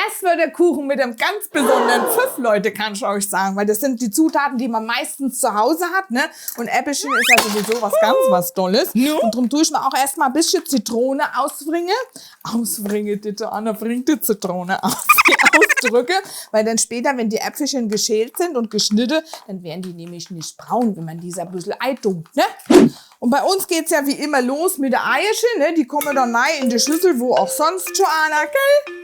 Das wird der Kuchen mit einem ganz besonderen Pfiff, Leute, kann ich euch sagen. Weil das sind die Zutaten, die man meistens zu Hause hat, ne? Und Äpfelchen ist ja sowieso was Tolles. Und darum tue ich mir auch erstmal ein bisschen Zitrone ausbringen. Ausbringen, bitte, Anna, bringt die Zitrone aus. Ausdrücke, weil dann später, wenn die Äpfelchen geschält sind und geschnitten, dann werden die nämlich nicht braun, wenn man diese ein bisschen Ei tunkt, ne? Und bei uns geht's ja wie immer los mit der Eierchen, ne? Die kommen dann rein in die Schüssel, wo auch sonst, Joanna, gell?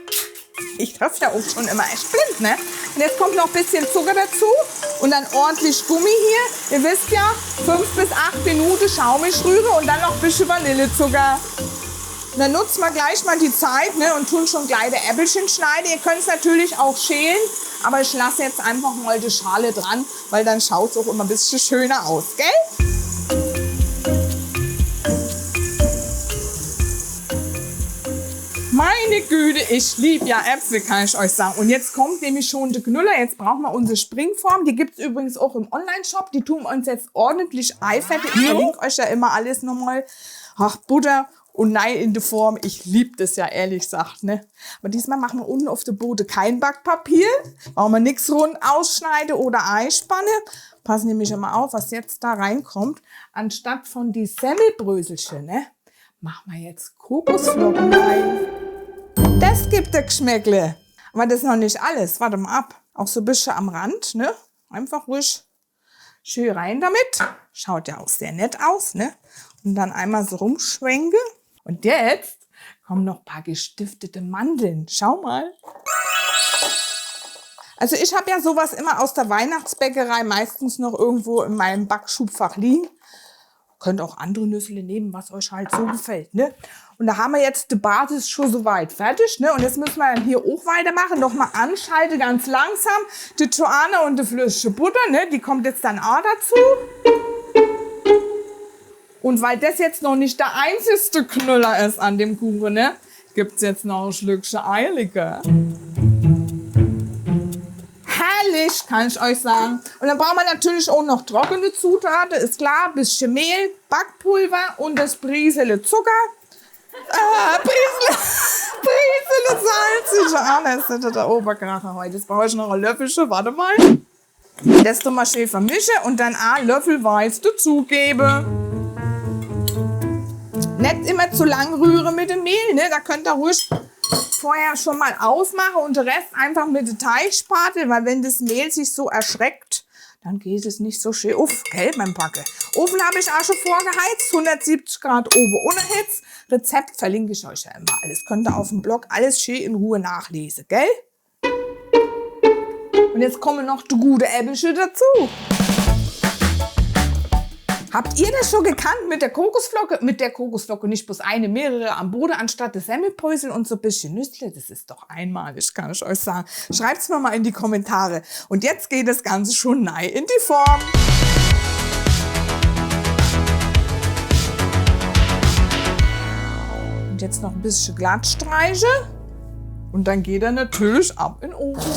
Ich treffe ja auch schon immer echt blind, ne? Und jetzt kommt noch ein bisschen Zucker dazu und dann ordentlich Gummi hier. Ihr wisst ja, 5 bis 8 Minuten schaumig rühre und dann noch ein bisschen Vanillezucker. Und dann nutzen wir gleich mal die Zeit, ne, und tun schon kleine Äpfelchen schneiden. Ihr könnt es natürlich auch schälen, aber ich lasse jetzt einfach mal die Schale dran, weil dann schaut es auch immer ein bisschen schöner aus, gell? Meine Güte, ich liebe ja Äpfel, kann ich euch sagen. Und jetzt kommt nämlich schon der Knüller. Jetzt brauchen wir unsere Springform. Die gibt es übrigens auch im Online-Shop. Die tun wir uns jetzt ordentlich eifettig. Ich verlinke euch ja immer alles nochmal. Ach, Butter und nein in der Form. Ich liebe das ja, ehrlich gesagt, ne? Aber diesmal machen wir unten auf der Boden kein Backpapier. Brauchen wir nichts rund ausschneiden oder einspannen. Passen nämlich immer auf, was jetzt da reinkommt. Anstatt von die Semmelbröselchen, ne, machen wir jetzt Kokosflocken rein. Das gibt ein Geschmäckle. Aber das ist noch nicht alles. Warte mal ab. Auch so ein bisschen am Rand, ne? Einfach ruhig schön rein damit. Schaut ja auch sehr nett aus, ne? Und dann einmal so rumschwenken. Und jetzt kommen noch ein paar gestiftete Mandeln. Schau mal. Also ich habe ja sowas immer aus der Weihnachtsbäckerei meistens noch irgendwo in meinem Backschubfach liegen. Könnt auch andere Nüsse nehmen, was euch halt so gefällt, ne? Und da haben wir jetzt die Basis schon soweit fertig, ne? Und jetzt müssen wir dann hier auch weitermachen. Nochmal anschalten, ganz langsam. Die Joanna und die flüssige Butter, ne? Die kommt jetzt dann auch dazu. Und weil das jetzt noch nicht der einzigste Knüller ist an dem Kuchen, ne? Gibt's jetzt noch ein Schlückchen Eierlikör. Herrlich, kann ich euch sagen. Und dann brauchen wir natürlich auch noch trockene Zutaten, ist klar. Ein bisschen Mehl, Backpulver und das Briesele Zucker. Briesele Salz. Ah, das ist der Oberkracher heute. Jetzt brauche ich noch ein Löffelchen, warte mal. Das tun wir schön vermischen und dann einen Löffel Weiß dazugeben. Nicht immer zu lang rühren mit dem Mehl, ne? Da könnt ihr ruhig vorher schon mal ausmachen und den Rest einfach mit der Teigspatel, weil wenn das Mehl sich so erschreckt, dann geht es nicht so schön auf, gell, beim Backen. Ofen habe ich auch schon vorgeheizt, 170 Grad oben ohne Hitze. Rezept verlinke ich euch ja immer alles. Könnt ihr auf dem Blog alles schön in Ruhe nachlesen, gell? Und jetzt kommen noch die gute Äpfelchen dazu. Habt ihr das schon gekannt mit der Kokosflocke? Mit der Kokosflocke nicht bloß eine, mehrere am Boden anstatt des Semmelbrösel und so ein bisschen Nüssle. Das ist doch einmalig, kann ich euch sagen. Schreibt's mir mal in die Kommentare. Und jetzt geht das Ganze schon rein in die Form. Und jetzt noch ein bisschen glatt streichen. Und dann geht er natürlich ab in den Ofen.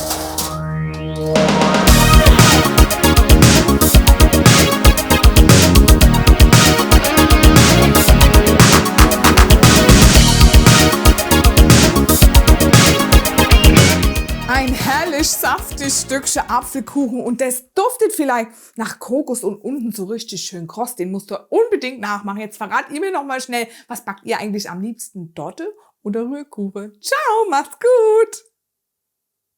Ein herrlich saftiges Stückchen Apfelkuchen und das duftet vielleicht nach Kokos und unten so richtig schön kross. Den musst du unbedingt nachmachen. Jetzt verrat ihr mir noch mal schnell, was backt ihr eigentlich am liebsten? Torte oder Rührkuchen? Ciao, macht's gut!